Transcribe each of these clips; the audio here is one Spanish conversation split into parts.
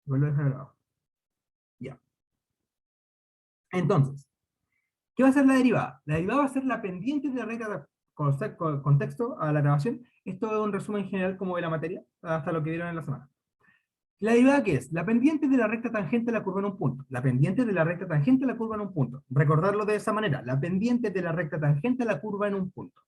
Igual lo dejo grabado. Ya. Entonces, ¿qué va a ser la derivada? La derivada va a ser la pendiente de la recta de contexto a la grabación. Esto es un resumen general como de la materia, hasta lo que vieron en la semana. ¿La derivada qué es? La pendiente de la recta tangente a la curva en un punto. La pendiente de la recta tangente a la curva en un punto. Recordarlo de esa manera. La pendiente de la recta tangente a la curva en un punto.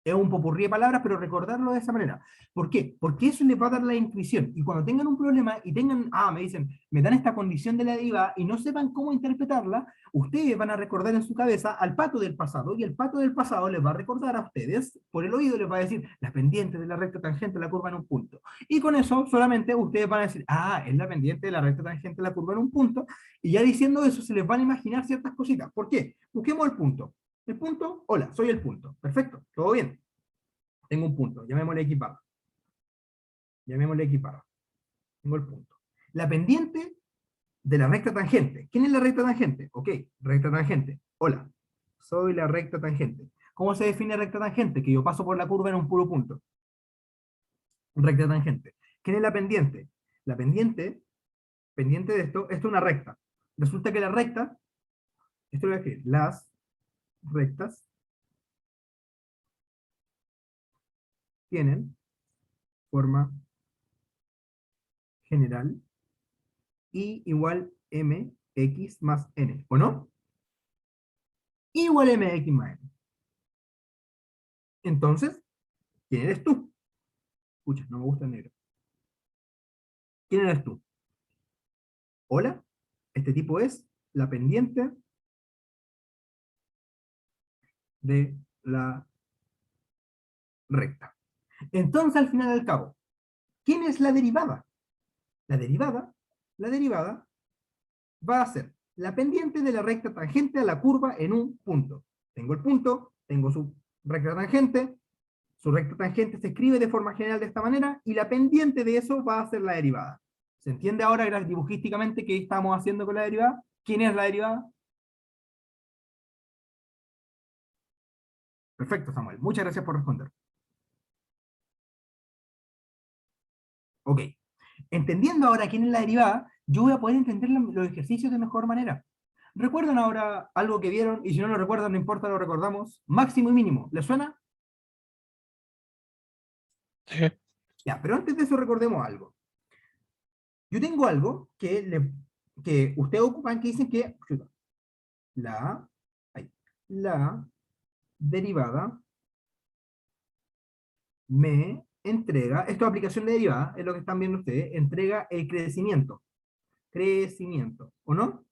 Es un popurrí de palabras, pero recordarlo de esa manera. ¿Por qué? Porque eso les va a dar la intuición. Y cuando tengan un problema y tengan, me dicen, me dan esta condición de la derivada y no sepan cómo interpretarla, ustedes van a recordar en su cabeza al pato del pasado, y el pato del pasado les va a recordar a ustedes, por el oído les va a decir, la pendiente de la recta tangente a la curva en un punto. Y con eso solamente ustedes van a decir, es la pendiente de la recta tangente a la curva en un punto, y ya diciendo eso se les van a imaginar ciertas cositas. ¿Por qué? Busquemos el punto. El punto, hola, soy el punto. Perfecto, todo bien. Tengo un punto, llamémosle equipado. Llamémosle equipado. Tengo el punto. La pendiente de la recta tangente. ¿Quién es la recta tangente? Ok, recta tangente. Hola, soy la recta tangente. ¿Cómo se define recta tangente? Que yo paso por la curva en un puro punto. Recta tangente. ¿Quién es la pendiente? La pendiente, pendiente de esto es una recta. Resulta que la recta, esto lo voy a escribir, las rectas tienen forma general y igual mx más n, ¿o no? Igual mx más n. Entonces, ¿quién eres tú? Escucha, no me gusta el negro. ¿Quién eres tú? Hola, este tipo es la pendiente de la recta. Entonces, al final del cabo, ¿quién es la derivada? La derivada, la derivada va a ser la pendiente de la recta tangente a la curva en un punto. Tengo el punto, tengo su recta tangente, su recta tangente se escribe de forma general de esta manera, y la pendiente de eso va a ser la derivada. ¿Se entiende ahora dibujísticamente qué estamos haciendo con la derivada? ¿Quién es la derivada? Perfecto, Samuel. Muchas gracias por responder. Ok. Entendiendo ahora quién es la derivada, yo voy a poder entender los ejercicios de mejor manera. ¿Recuerdan ahora algo que vieron? Y si no lo recuerdan, no importa, lo recordamos. Máximo y mínimo. ¿Les suena? Sí. Ya, pero antes de eso recordemos algo. Yo tengo algo que ustedes ocupan que dicen que la, la derivada me entrega, esto es aplicación de derivada, es lo que están viendo ustedes, entrega el crecimiento. Crecimiento, ¿o no?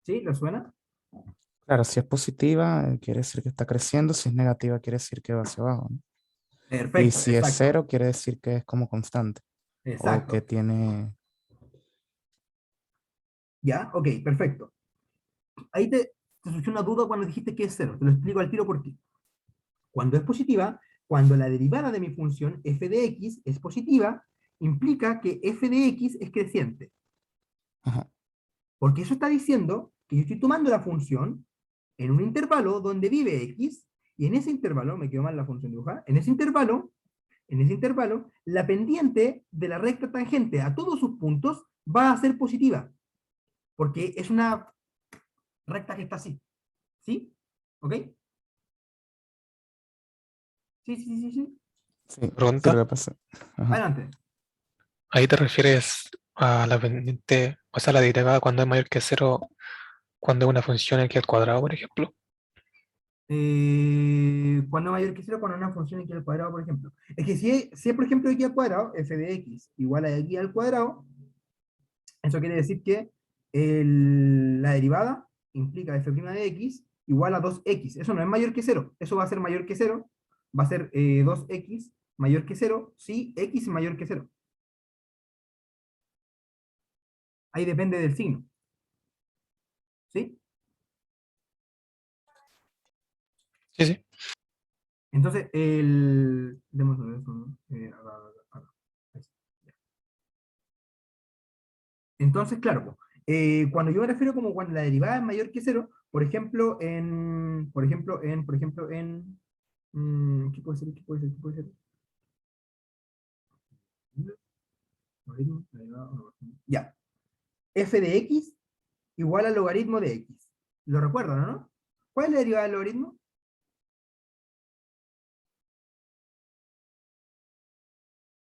¿Sí? ¿Les suena? Claro, si es positiva, quiere decir que está creciendo. Si es negativa, quiere decir que va hacia abajo, ¿no? Y Perfecto, si es exacto. cero, quiere decir que es como constante o que Exacto. tiene... ¿Ya? Ok, perfecto. Ahí te surgió una duda cuando dijiste que es cero. Te lo explico al tiro por qué. Cuando es positiva, cuando la derivada de mi función f de x es positiva, implica que f de x es creciente. Ajá. Porque eso está diciendo que yo estoy tomando la función en un intervalo donde vive x, y en ese intervalo, me quedó mal la función dibujada, en ese intervalo, la pendiente de la recta tangente a todos sus puntos va a ser positiva. Porque es una recta que está así. ¿Sí? ¿Ok? Sí, sí, sí, sí, sí. Sí, sí, Pregunta, lo que pasa. Ajá. Adelante. ¿ahí te refieres a la pendiente, o sea, la derivada cuando es mayor que cero, cuando es una función x al cuadrado, por ejemplo? Cuando mayor que cero, cuando una función x al cuadrado, por ejemplo. Es que si es, por ejemplo, x al cuadrado, f de x igual a x al cuadrado, eso quiere decir que la derivada implica f' de x igual a 2x. Eso no es mayor que cero. Eso va a ser mayor que cero. Va a ser 2x mayor que cero si x es mayor que cero. Ahí depende del signo. ¿Sí? Sí, sí. Entonces, demos un eso, ¿no? Ahí está. Entonces, claro, Cuando yo me refiero como cuando la derivada es mayor que cero, por ejemplo, ¿qué puede ser? ¿Qué puede ser? ¿Qué puede ser? Logaritmo, derivada, ya. F de X igual al logaritmo de X. ¿Lo recuerdan, no? ¿Cuál es la derivada del logaritmo?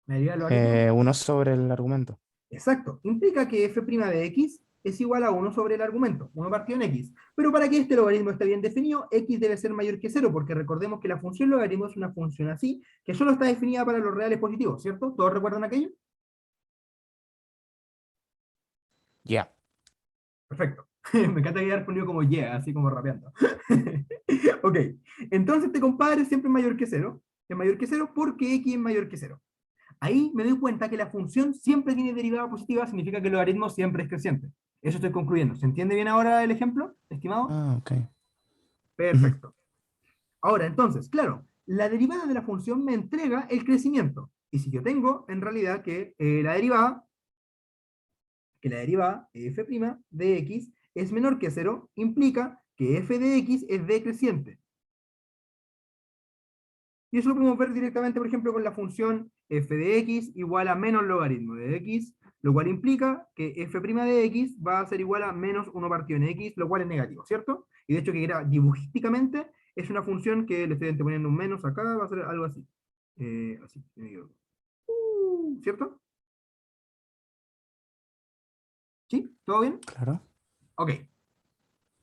La derivada del logaritmo. 1 sobre el argumento. Exacto. Implica que f' de x es igual a 1 sobre el argumento, 1 partido en x. Pero para que este logaritmo esté bien definido, x debe ser mayor que 0, porque recordemos que la función logaritmo es una función así, que solo está definida para los reales positivos, ¿cierto? ¿Todos recuerdan aquello? Ya. Perfecto. Me encanta quedar ponido como yeah, así como rapeando. Ok. Entonces este compadre siempre es mayor que 0. Es mayor que 0 porque x es mayor que 0. Ahí me doy cuenta que la función siempre tiene derivada positiva, significa que el logaritmo siempre es creciente. Eso estoy concluyendo. ¿Se entiende bien ahora el ejemplo, estimado? Ah, ok. Ujú. Perfecto. Ahora, entonces, claro, la derivada de la función me entrega el crecimiento. Y si yo tengo, en realidad, que la derivada f' de x es menor que 0, implica que f de x es decreciente. Y eso lo podemos ver directamente, por ejemplo, con la función f de x igual a menos logaritmo de x, lo cual implica que f' de x va a ser igual a menos 1 partido en x, lo cual es negativo, ¿cierto? Y de hecho, que era dibujísticamente, es una función que le estoy anteponiendo un menos acá, va a ser algo así. Así, ¿cierto? ¿Sí? ¿Todo bien? Claro. Ok.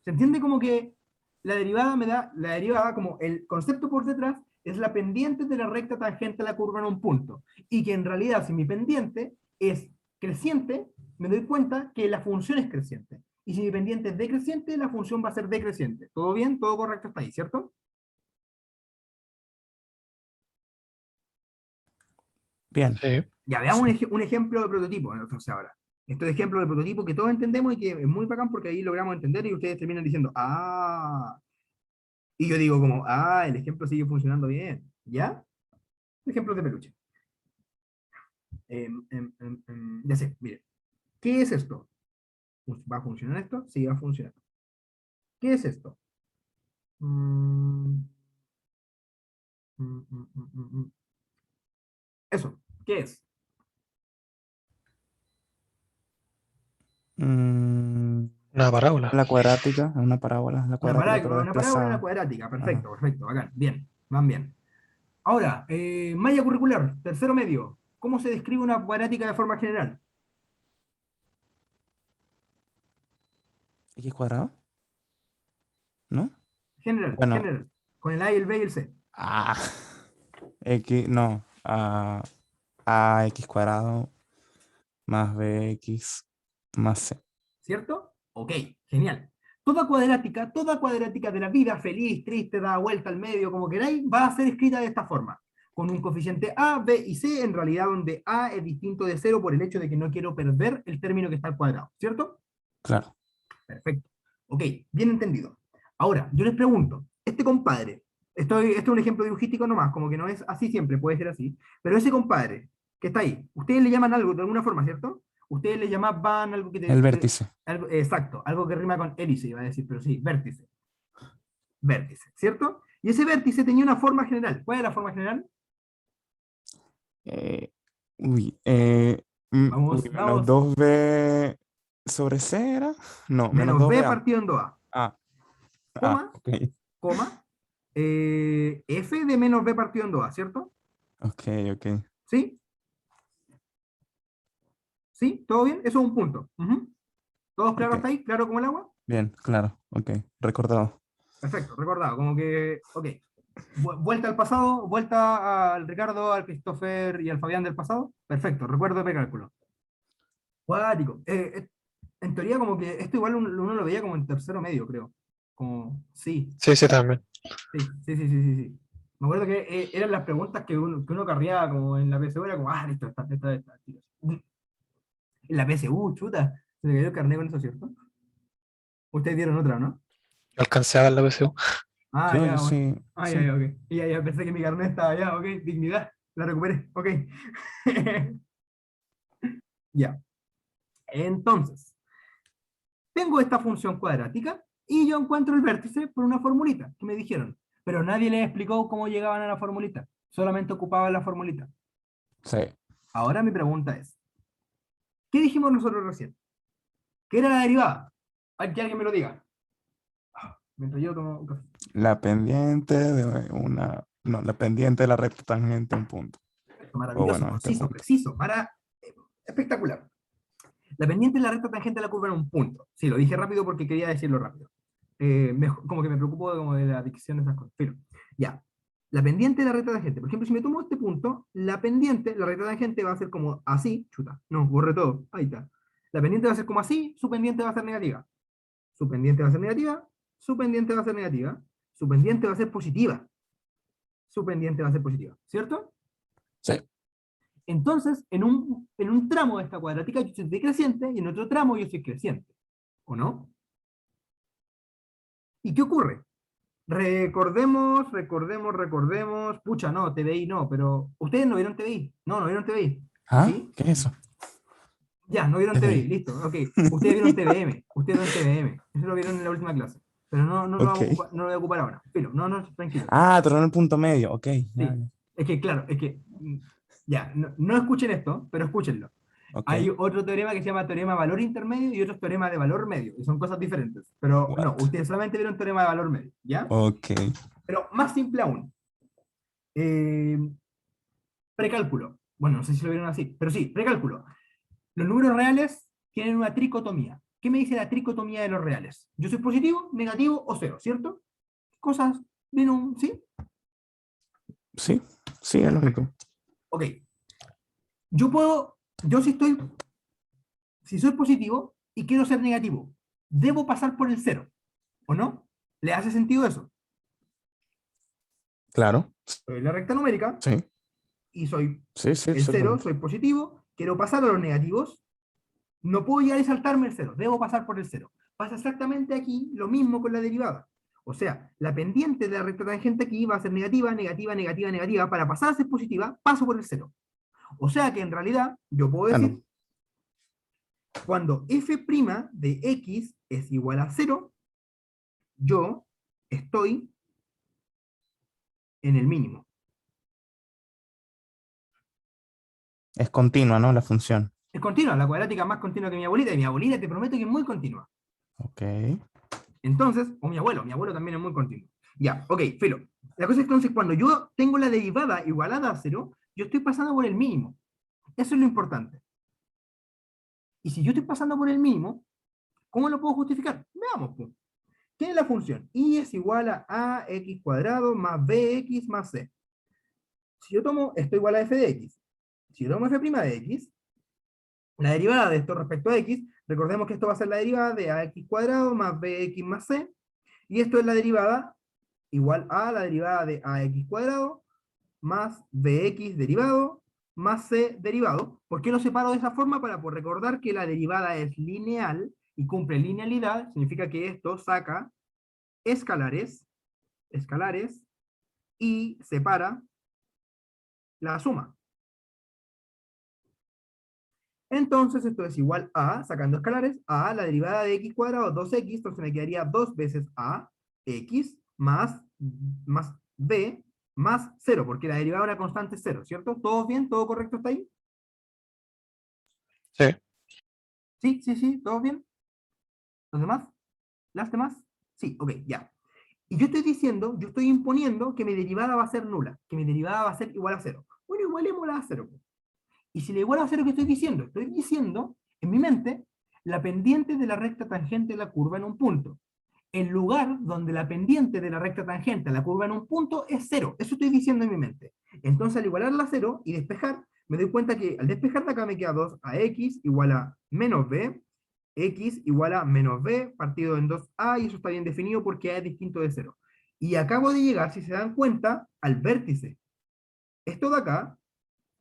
¿Se entiende como que la derivada como el concepto por detrás es la pendiente de la recta tangente a la curva en un punto? Y que en realidad si mi pendiente es creciente, me doy cuenta que la función es creciente. Y si mi pendiente es decreciente, la función va a ser decreciente. ¿Todo bien? ¿Todo correcto hasta ahí, cierto? Bien. Sí. Ya veamos Sí. un ejemplo de prototipo, entonces ahora. Estos ejemplos de prototipo que todos entendemos y que es muy bacán porque ahí logramos entender y ustedes terminan diciendo, ah, y yo digo como, ah, el ejemplo sigue funcionando bien. ¿Ya? Ejemplos de peluche. Ya sé, mire. ¿Qué es esto? ¿Va a funcionar esto? Sí, va a funcionar. ¿Qué es esto? Mm, mm. Eso, ¿qué es? Mm, Una parábola. la cuadrática, una parábola, la cuadrática pero Una parábola y una desplazada. cuadrática. Ajá. Perfecto, perfecto, bacán. Bien, van bien. Ahora, malla curricular, tercero medio. ¿Cómo se describe una cuadrática de forma general? ¿X cuadrado? ¿No? General, Bueno, general. Con el A y el B y el C. ah, X, no, a X cuadrado más bx más c. ¿Cierto? Ok, genial. Toda cuadrática de la vida, feliz, triste, da vuelta al medio, como queráis, va a ser escrita de esta forma, con un coeficiente A, B y C, en realidad donde A es distinto de cero por el hecho de que no quiero perder el término que está al cuadrado, ¿cierto? Claro. Perfecto. Ok, bien entendido. Ahora, yo les pregunto, este compadre, esto es un ejemplo dibujístico nomás, como que no es así siempre, puede ser así, pero ese compadre que está ahí, ustedes le llaman algo de alguna forma, ¿cierto? Ustedes le llamaban algo que El vértice. exacto, algo que rima con hélice, iba a decir, pero sí, vértice, vértice, ¿cierto? Y ese vértice tenía una forma general. ¿Cuál es la forma general? Eh, uy, Vamos, menos vamos, 2b sobre c era. No, menos menos b 2ba. partido en 2a, Ah, coma, ok. coma, f de menos b partido en 2a, ¿cierto? Ok, ok. ¿Sí? ¿Sí? ¿Todo bien? Eso es un punto. Ujú. ¿Todos claros Ok. hasta ahí? ¿Claro como el agua? Bien, claro. Ok. Recordado. Perfecto, recordado. Como que, ok. Vuelta al pasado, vuelta al Ricardo, al Christopher y al Fabián del pasado. Perfecto, recuerdo de cálculo. Cuático. En teoría, como que esto igual uno lo veía como en tercero medio, creo. Como, sí, Sí, sí, también. sí. Me acuerdo que eran las preguntas que uno carreaba como en la PSU, era como, listo, esta. En la PSU, chuta, se le cayó el carnet con eso, ¿cierto? Ustedes dieron otra, ¿no? Yo alcancé a ver la PSU. Ah, Yo ya, bueno. sí, Ah, sí. ya, ok. Ya, pensé que mi carnet estaba ya, ok. Dignidad, la recuperé, ok. Ya. Entonces, tengo esta función cuadrática y yo encuentro el vértice por una formulita que me dijeron. Pero nadie les explicó cómo llegaban a la formulita. Solamente ocupaban la formulita. Sí. Ahora mi pregunta es, ¿qué dijimos nosotros recién? ¿Qué era la derivada? Hay que alguien me lo diga. Mientras yo tomo un café. La pendiente de una... No, la pendiente de la recta tangente a un punto. O Maravilloso, bueno, este conciso, punto. preciso, espectacular. La pendiente de la recta tangente a la curva en un punto. Sí, lo dije rápido porque quería decirlo rápido. Como que me preocupo como de la dicción de esas cosas. Pero, ya. La pendiente de la recta tangente. Por ejemplo, si me tomo este punto, la pendiente, la recta tangente va a ser como así. Chuta, no, borré todo. Ahí está. La pendiente va a ser como así, su pendiente va a ser negativa. Su pendiente va a ser negativa, su pendiente va a ser negativa, su pendiente va a ser positiva. Su pendiente va a ser positiva. ¿Cierto? Sí. Entonces, en un tramo de esta cuadrática yo soy decreciente y en otro tramo yo soy creciente. ¿O no? ¿Y qué ocurre? Recordemos. Pucha, no, TVI no, pero ustedes no vieron TVI. No vieron TVI. ¿Ah? ¿Sí? ¿Qué es eso? Ya, no vieron TVI, listo. Ok. Ustedes vieron TVM. Ustedes vieron TVM. Eso lo vieron en la última clase. Pero no Ok. lo voy a ocupar ahora. Filo, tranquilo. Ah, pero en el punto medio. Ok. Ya, Sí. ya. Es que, claro, ya, no escuchen esto, pero escúchenlo. Ok. Hay otro teorema que se llama teorema de valor intermedio y otro teorema de valor medio, y son cosas diferentes. Pero no, What? ustedes solamente vieron teorema de valor medio, ¿ya? Ok. Pero más simple aún. Eh, Precálculo. Bueno, no sé si lo vieron así, pero sí, precálculo. Los números reales tienen una tricotomía. ¿Qué me dice la tricotomía de los reales? Yo soy positivo, negativo o cero, ¿cierto? Cosas, ¿vieron? ¿Sí? Sí, sí, es lógico. Ok. Yo si soy positivo y quiero ser negativo, debo pasar por el cero, ¿o no? ¿Le hace sentido eso? Claro. Soy la recta numérica Sí, y soy sí, sí, el cero, absolutamente. soy positivo, quiero pasar a los negativos, no puedo llegar y saltarme el cero, debo pasar por el cero. Pasa exactamente aquí lo mismo con la derivada. O sea, la pendiente de la recta tangente aquí va a ser negativa, negativa, negativa, negativa. Para pasar a ser positiva, paso por el cero. O sea que en realidad yo puedo Ah, decir, no. cuando f' de x es igual a 0, yo estoy en el mínimo. Es continua, ¿no? La función. Es continua, la cuadrática es más continua que mi abuelita, y mi abuelita te prometo que es muy continua. Ok. Entonces, o mi abuelo también es muy continuo. Ya, ok, filo. La cosa es entonces, cuando yo tengo la derivada igualada a 0, yo estoy pasando por el mínimo. Eso es lo importante. Y si yo estoy pasando por el mínimo, ¿cómo lo puedo justificar? Veamos, pues. ¿Qué es la función? Y es igual a ax cuadrado más bx más c. Si yo tomo esto igual a f de x, si yo tomo f' de x, la derivada de esto respecto a x, recordemos que esto va a ser la derivada de ax cuadrado más bx más c, y esto es la derivada igual a la derivada de ax cuadrado más bx derivado más c derivado. ¿Por qué lo separo de esa forma? Para poder recordar que la derivada es lineal y cumple linealidad, significa que esto saca escalares y separa la suma. Entonces esto es igual a, sacando escalares, a la derivada de x cuadrado 2x, entonces me quedaría 2 veces a x más b más 0, porque la derivada de una constante es 0, ¿cierto? ¿Todo bien? ¿Todo correcto hasta ahí? Sí, Sí, ¿todo bien? ¿Los demás? ¿Las demás? Sí, ok, ya. Y yo estoy imponiendo que mi derivada va a ser nula, que mi derivada va a ser igual a 0. Bueno, igualémosla a 0. Y si le igual a 0, ¿qué estoy diciendo? Estoy diciendo, en mi mente, la pendiente de la recta tangente de la curva en un punto. El lugar donde la pendiente de la recta tangente a la curva en un punto es 0. Eso estoy diciendo en mi mente. Entonces, al igualarla a 0 y despejar, me doy cuenta que al despejar de acá me queda 2 a x igual a menos b, x igual a menos b partido en 2a, y eso está bien definido porque a es distinto de 0. Y acabo de llegar, si se dan cuenta, al vértice. Esto de acá,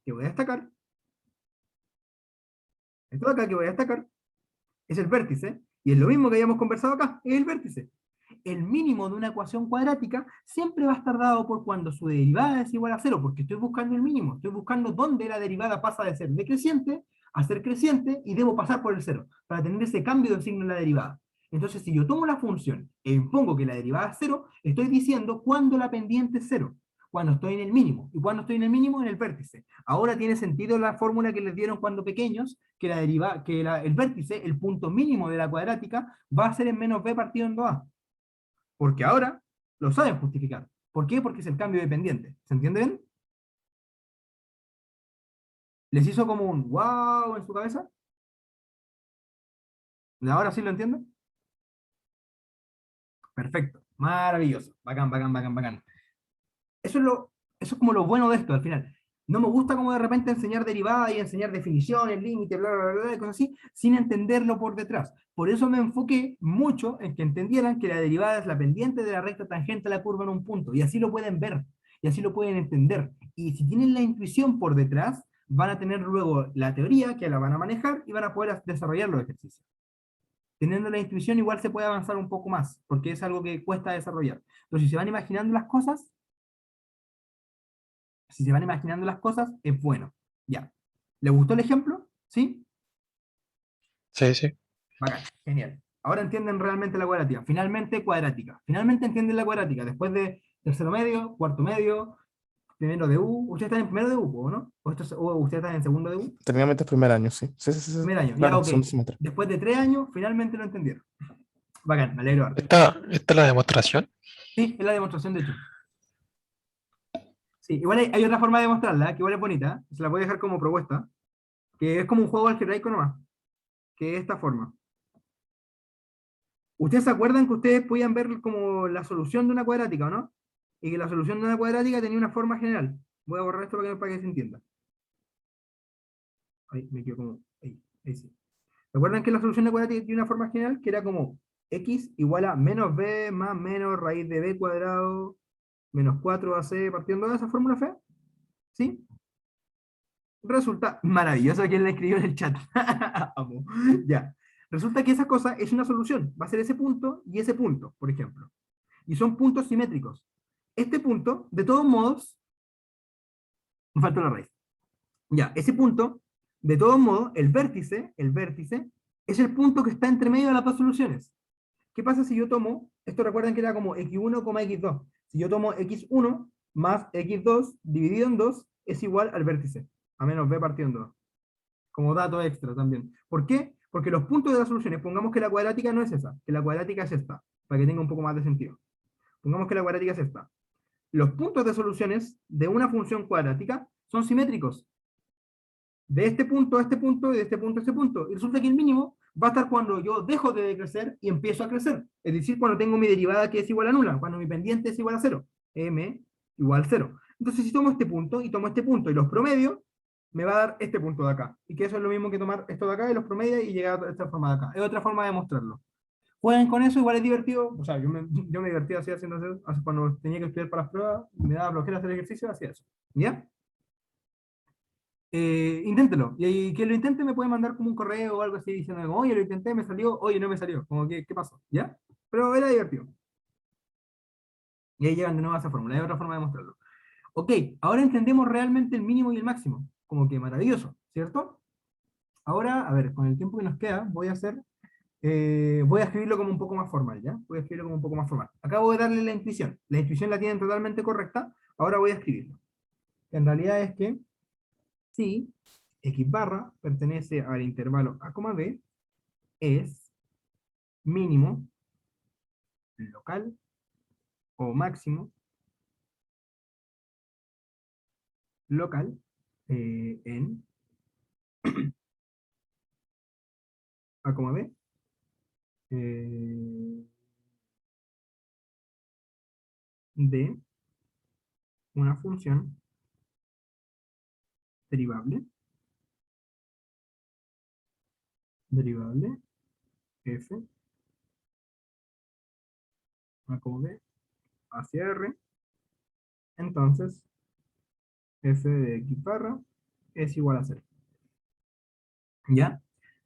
que voy a destacar, es el vértice, y es lo mismo que habíamos conversado acá, es el vértice. El mínimo de una ecuación cuadrática siempre va a estar dado por cuando su derivada es igual a 0, porque estoy buscando el mínimo, estoy buscando dónde la derivada pasa de ser decreciente a ser creciente, y debo pasar por el 0, para tener ese cambio de signo en la derivada. Entonces, si yo tomo la función e impongo que la derivada es cero, estoy diciendo cuándo la pendiente es cero, cuando estoy en el mínimo. ¿Y cuando estoy en el mínimo? En el vértice. Ahora tiene sentido la fórmula que les dieron cuando pequeños, que, el vértice, el punto mínimo de la cuadrática, va a ser en menos b partido en 2a. Porque ahora lo saben justificar. ¿Por qué? Porque es el cambio de pendiente. ¿Se entiende bien? ¿Les hizo como un wow en su cabeza? ¿Ahora sí lo entienden? Perfecto. Maravilloso. Bacán, bacán, bacán, bacán. Eso es como lo bueno de esto al final. No me gusta como de repente enseñar derivadas y enseñar definiciones, límites, bla, bla, bla, bla, cosas así, sin entenderlo por detrás. Por eso me enfoqué mucho en que entendieran que la derivada es la pendiente de la recta tangente a la curva en un punto, y así lo pueden ver, y así lo pueden entender. Y si tienen la intuición por detrás, van a tener luego la teoría que la van a manejar y van a poder desarrollar los ejercicios. Teniendo la intuición igual se puede avanzar un poco más, porque es algo que cuesta desarrollar. Entonces, si se van imaginando las cosas, es bueno. Ya. ¿Le gustó el ejemplo? ¿Sí? Sí, sí. Bacán, genial. Ahora entienden realmente la cuadrática. Finalmente, cuadrática. Finalmente entienden la cuadrática. Después de tercero medio, cuarto medio, primero de U. ¿Ustedes están en primero de U, o no? ¿O ustedes están en segundo de U? Técnicamente es primer año, sí. Sí, sí, sí, sí. Primer año. Ya, Claro, ok. segundo semestre. Después de 3 años, finalmente lo entendieron. Bacán, me alegro harto. Esta es la demostración. Sí, es la demostración de hecho. Sí, igual hay otra forma de demostrarla, que igual es bonita. Se la voy a dejar como propuesta. Que es como un juego algebraico nomás. Que es esta forma. ¿Ustedes se acuerdan que ustedes podían ver como la solución de una cuadrática, o no? Y que la solución de una cuadrática tenía una forma general. Voy a borrar esto para que se entienda. Ahí, me quedo como... Ahí sí. ¿Recuerdan que la solución de cuadrática tiene una forma general? Que era como x igual a menos b más menos raíz de b cuadrado menos 4ac partiendo de esa fórmula fea. ¿Sí? Resulta maravilloso quien la escribió en el chat. Amo. Ya. Resulta que esa cosa es una solución. Va a ser ese punto y ese punto, por ejemplo. Y son puntos simétricos. Este punto, de todos modos, me falta la raíz. Ya, ese punto, de todos modos, el vértice, es el punto que está entre medio de las dos soluciones. ¿Qué pasa si yo tomo, esto recuerden que era como x1, x2, si yo tomo x1 más x2 dividido en 2 es igual al vértice, a menos b partido en 2, como dato extra también. ¿Por qué? Porque los puntos de las soluciones, pongamos que la cuadrática no es esa, que la cuadrática es esta, para que tenga un poco más de sentido. Pongamos que la cuadrática es esta. Los puntos de soluciones de una función cuadrática son simétricos. De este punto a este punto y de este punto a este punto. Y resulta que el mínimo va a estar cuando yo dejo de decrecer y empiezo a crecer. Es decir, cuando tengo mi derivada que es igual a nula, cuando mi pendiente es igual a cero. M igual a cero. Entonces, si tomo este punto y tomo este punto y los promedio, me va a dar este punto de acá. Y que eso es lo mismo que tomar esto de acá y los promedio y llegar a esta forma de acá. Es otra forma de mostrarlo. Jueguen con eso, igual es divertido. O sea, yo me divertía así haciendo eso. Cuando tenía que estudiar para las pruebas, me daba flojera hacer ejercicio, hacía eso. ¿Ya? Inténtelo. Y que lo intente me puede mandar como un correo o algo así diciendo, oye, lo intenté, me salió, oye, no me salió. Como que, ¿qué pasó? ¿Ya? Pero era divertido. Y ahí llegan de nuevo a esa fórmula. Hay otra forma de mostrarlo. Ok, ahora entendemos realmente el mínimo y el máximo. Como que maravilloso, ¿cierto? Ahora, a ver, con el tiempo que nos queda, voy a escribirlo como un poco más formal, ¿ya? Voy a escribirlo como un poco más formal. Acabo de darle la intuición. La intuición la tienen totalmente correcta. Ahora voy a escribirlo. En realidad es que, sí, x barra pertenece al intervalo a, b, es mínimo, local, o máximo, local, en a, b, eh, de una función derivable, f, a, b, hacia r. Entonces, f de x barra es igual a 0. ¿Ya?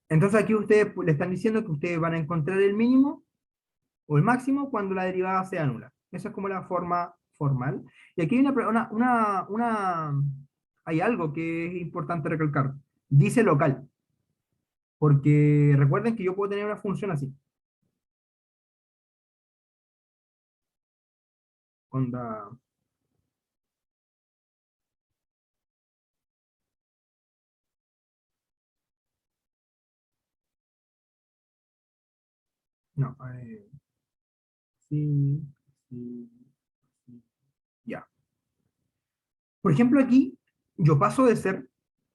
Entonces aquí ustedes le están diciendo que ustedes van a encontrar el mínimo o el máximo cuando la derivada sea nula. Esa es como la forma formal. Y aquí hay hay algo que es importante recalcar. Dice local. Porque recuerden que yo puedo tener una función así. onda. No, sí, sí, sí, ya. Por ejemplo, aquí yo paso de ser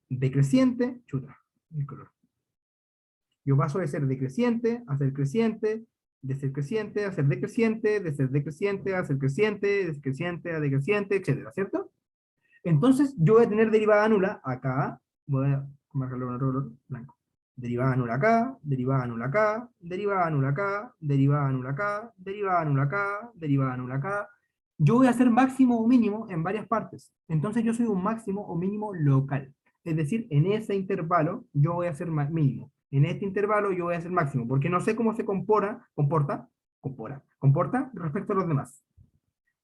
decreciente, chuta, el color. Yo paso de ser decreciente a ser creciente, de ser creciente a ser decreciente, de ser decreciente a ser creciente, de ser creciente a decreciente, etcétera, ¿cierto? Entonces, yo voy a tener derivada nula acá, voy a marcarlo con otro color blanco. Derivada nula acá, derivada nula acá, derivada nula acá, derivada nula acá, derivada nula acá, derivada nula acá. Yo voy a hacer máximo o mínimo en varias partes. Entonces yo soy un máximo o mínimo local. Es decir, en ese intervalo yo voy a hacer mínimo. En este intervalo yo voy a hacer máximo, porque no sé cómo se comporta respecto a los demás.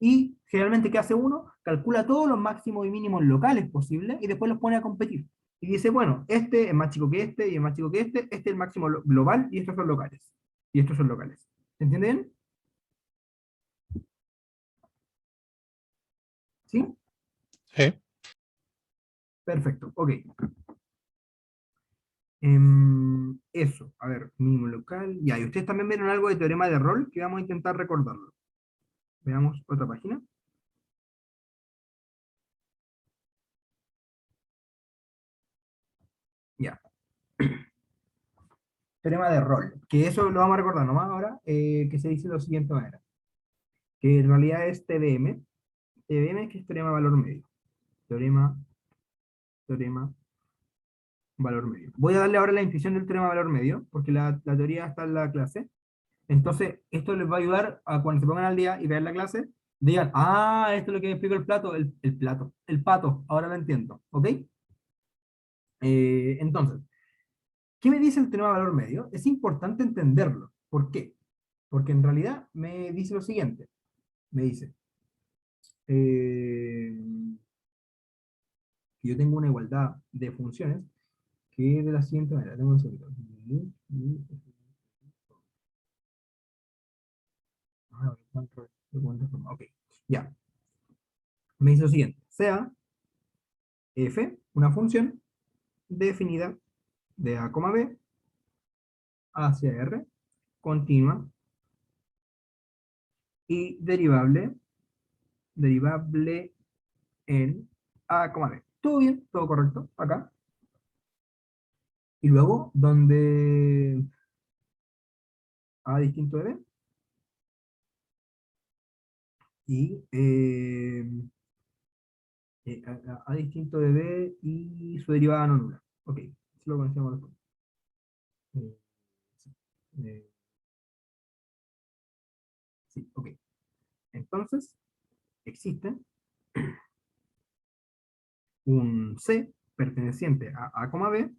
Y generalmente, ¿qué hace uno? Calcula todos los máximos y mínimos locales posibles y después los pone a competir. Y dice, bueno, este es más chico que este y es más chico que este es el máximo global y estos son locales. Y estos son locales. ¿Se entiende bien? ¿Sí? Sí. Perfecto, ok. Eso, a ver, mínimo local. Ya, y ustedes también vieron algo de teorema de rol que vamos a intentar recordarlo. Veamos otra página. Ya. Teorema de rol, que eso lo vamos a recordar nomás ahora, que se dice de la siguiente manera. Que en realidad es TDM. TDM que es teorema de valor medio. Teorema, valor medio. Voy a darle ahora la intuición del teorema valor medio, porque la teoría está en la clase. Entonces, esto les va a ayudar a cuando se pongan al día y vean la clase, digan, ah, esto es lo que me explicó el plato, el pato, ahora lo entiendo, ¿ok? Entonces, ¿qué me dice el teorema valor medio? Es importante entenderlo. ¿Por qué? Porque en realidad me dice lo siguiente. Me dice, que yo tengo una igualdad de funciones que es de la siguiente manera. Tengo un segundo. Ok, ya. Me dice lo siguiente. Sea f una función definida de a, b hacia r, continua y derivable en a, b. ¿Todo bien? ¿Todo correcto? Acá. Y luego, donde a distinto de b y a distinto de b y su derivada no nula. Ok, eso lo conocemos después. Eh, sí, eh, sí, ok. Entonces, existe un C perteneciente a A, B,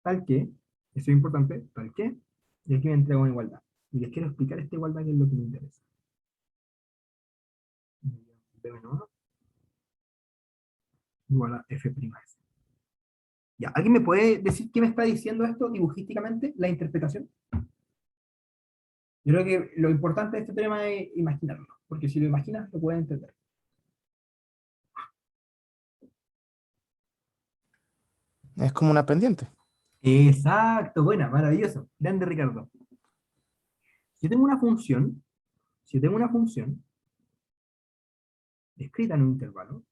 tal que, eso es importante, tal que, y aquí me entrega una igualdad. Y les quiero explicar esta igualdad que es lo que me interesa. B menos A igual a F'. Ya, ¿alguien me puede decir qué me está diciendo esto dibujísticamente, la interpretación? Yo creo que lo importante de este tema es imaginarlo, porque si lo imaginas, lo puedes entender. Es como una pendiente. Exacto, buena, maravilloso. Grande Ricardo. Si yo tengo una función, si yo tengo una función descrita en un intervalo,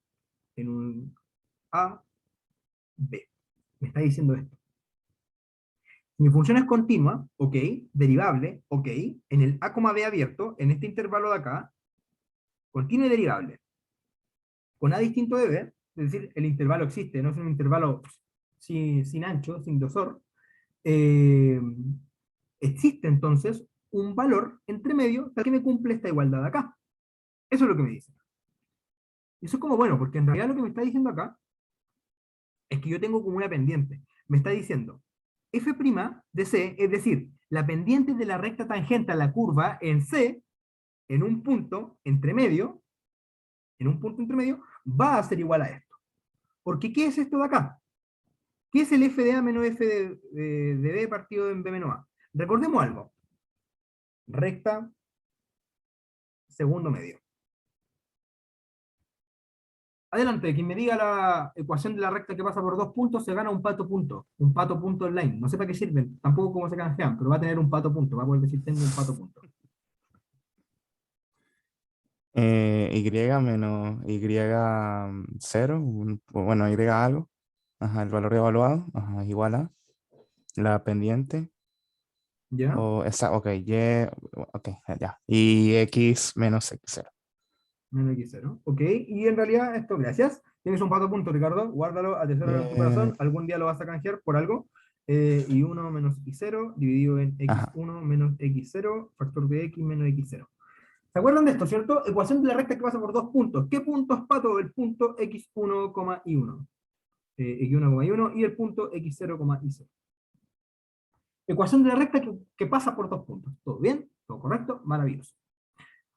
en un A, B, me está diciendo esto. Mi función es continua, ok, derivable, ok, en el A, B abierto, en este intervalo de acá, continua y derivable. Con A distinto de B, es decir, el intervalo existe, no es un intervalo sin ancho, sin grosor, eh, existe entonces un valor entre medio que me cumple esta igualdad de acá. Eso es lo que me dice. Y eso es como bueno, porque en realidad lo que me está diciendo acá es que yo tengo como una pendiente. Me está diciendo f' de C, es decir, la pendiente de la recta tangente a la curva en C, en un punto entre medio, va a ser igual a esto. Porque ¿qué es esto de acá? ¿Qué es el f de A menos f de B partido en B menos A? Recordemos algo. Recta, segundo medio. Adelante, quien me diga la ecuación de la recta que pasa por 2 puntos se gana un pato punto. Un pato punto online. No sé para qué sirven, tampoco cómo se canjean, pero va a tener un pato punto. Va a poder decir tengo un pato punto. Y menos y 0, bueno, y algo, ajá, el valor evaluado, ajá, igual a la pendiente, ¿Ya? o esa, ok, ok, ya, y x menos x0. Menos X0. Ok, y en realidad esto, gracias. Tienes un pato punto, Ricardo. Guárdalo, atesóralo en tu Eh, corazón. Algún día lo vas a canjear por algo. Y 1 menos x0 dividido en ajá, x1 menos x0, factor de x menos x0. ¿Se acuerdan de esto, cierto? Ecuación de la recta que pasa por 2 puntos. ¿Qué punto es, pato? El punto x1, y1. X1, y1 y el punto x0, y0. Ecuación de la recta que pasa por 2 puntos. ¿Todo bien? ¿Todo correcto? Maravilloso.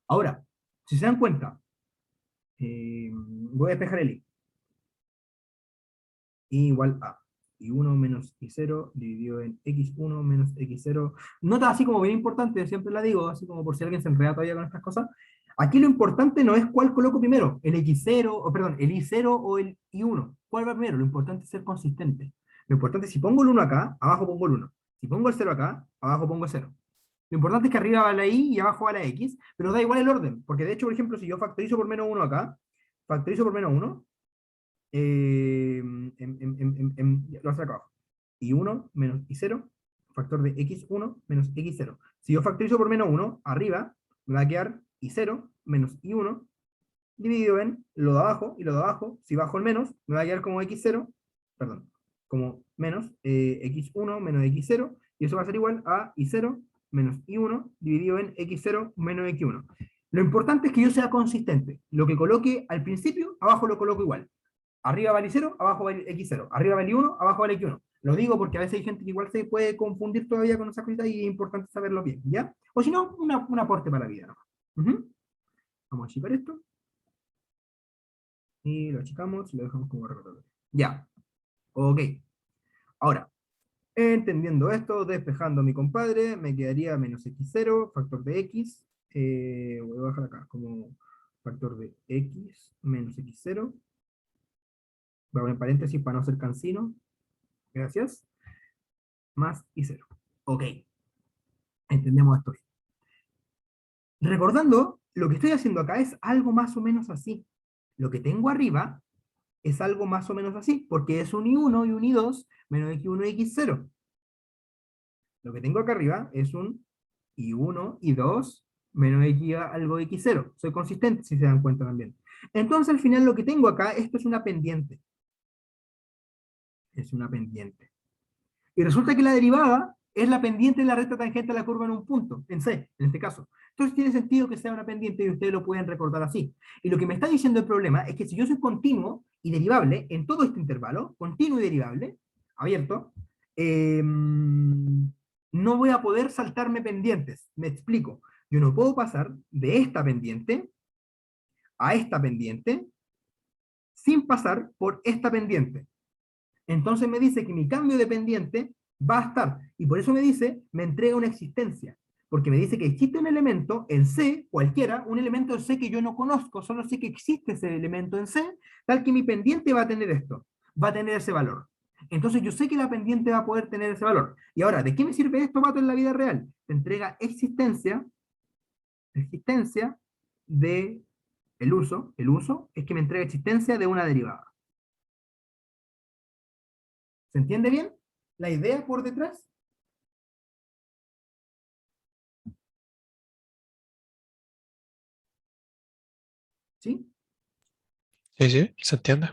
Ahora, si se dan cuenta, voy a despejar el i. I igual a y1 menos y0 dividido en x1 menos x0. Nota así como bien importante, siempre la digo, así como por si alguien se enreda todavía con estas cosas. Aquí lo importante no es cuál coloco primero, el x0, o perdón, el y0 o el y1. ¿Cuál va primero? Lo importante es ser consistente. Lo importante es si pongo el 1 acá, abajo pongo el 1. Si pongo el 0 acá, abajo pongo el 0. Lo importante es que arriba va la y abajo va la x, pero da igual el orden, porque de hecho, por ejemplo, si yo factorizo por menos 1 acá, factorizo por menos 1, lo hace acá abajo. Y1 menos y0, factor de x1 menos x0. Si yo factorizo por menos 1, arriba me va a quedar y0 menos y1 dividido en lo de abajo y lo de abajo. Si bajo el menos, me va a quedar como x0, perdón, como menos x1 menos x0, y eso va a ser igual a y0 menos y1 dividido en x0 menos x1. Lo importante es que yo sea consistente. Lo que coloque al principio, abajo lo coloco igual. Arriba vale 0, abajo vale x0. Arriba vale 1, abajo vale x1. Lo digo porque a veces hay gente que igual se puede confundir todavía con esas cositas y es importante saberlo bien, ¿ya? O si no, un aporte para la vida, ¿no? Vamos a achicar esto. Y lo achicamos y lo dejamos como recordatorio. Ya. Ok. Ahora, entendiendo esto, despejando a mi compadre, me quedaría menos x0, factor de x. Voy a bajar acá como factor de x menos x0. Voy a poner paréntesis para no ser cansino. Gracias. Más y0. Ok, entendemos esto. Recordando, lo que estoy haciendo acá es algo más o menos así. Lo que tengo arriba es algo más o menos así, porque es un y1 y un y2 menos x1 y x0. Lo que tengo acá arriba es un y1 y 2 menos x algo x0. Soy consistente, si se dan cuenta también. Entonces, al final, lo que tengo acá, esto es una pendiente. Es una pendiente. Y resulta que la derivada es la pendiente de la recta tangente a la curva en un punto, en C, en este caso. Entonces tiene sentido que sea una pendiente y ustedes lo pueden recordar así. Y lo que me está diciendo el problema es que si yo soy continuo y derivable en todo este intervalo, continuo y derivable, abierto, no voy a poder saltarme pendientes. Me explico. Yo no puedo pasar de esta pendiente a esta pendiente sin pasar por esta pendiente. Entonces me dice que mi cambio de pendiente va a estar, y por eso me dice, me entrega una existencia, porque me dice que existe un elemento en C, cualquiera, un elemento en C que yo no conozco, solo sé que existe ese elemento en C, tal que mi pendiente va a tener esto, va a tener ese valor. Entonces yo sé que la pendiente va a poder tener ese valor. Y ahora, ¿de qué me sirve esto, Pato, en la vida real? Te entrega existencia de el uso es que me entrega existencia de una derivada. ¿Se entiende bien la idea por detrás? ¿Sí? Sí, sí, se entiende.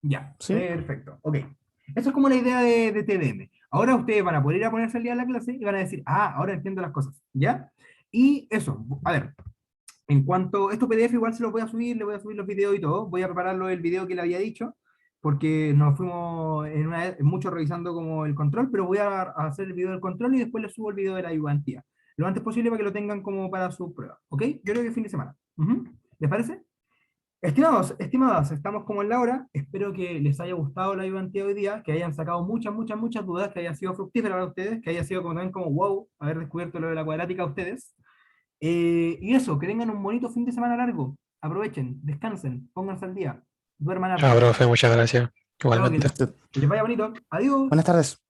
Ya, sí, perfecto. Ok. Eso es como la idea de TDM. Ahora ustedes van a poder ir a ponerse al día de la clase y van a decir, ah, ahora entiendo las cosas. ¿Ya? Y eso, a ver, en cuanto, esto PDF igual se lo voy a subir, le voy a subir los videos y todo, voy a prepararlo el video que le había dicho, porque nos fuimos mucho revisando como el control, pero voy a hacer el video del control y después le subo el video de la ayudantía. Lo antes posible para que lo tengan como para su prueba. ¿Ok? Yo creo que fin de semana. ¿Les parece? Estimados, estimadas, estamos como en la hora. Espero que les haya gustado la ayudantía hoy día, que hayan sacado muchas, muchas, muchas dudas, que haya sido fructífera para ustedes, que haya sido como, también como wow, haber descubierto lo de la cuadrática a ustedes. Y eso, que tengan un bonito fin de semana largo. Aprovechen, descansen, pónganse al día. Duerman harto. Chao, profe, muchas gracias. Chao, Igualmente. que les vaya bonito. Adiós. Buenas tardes.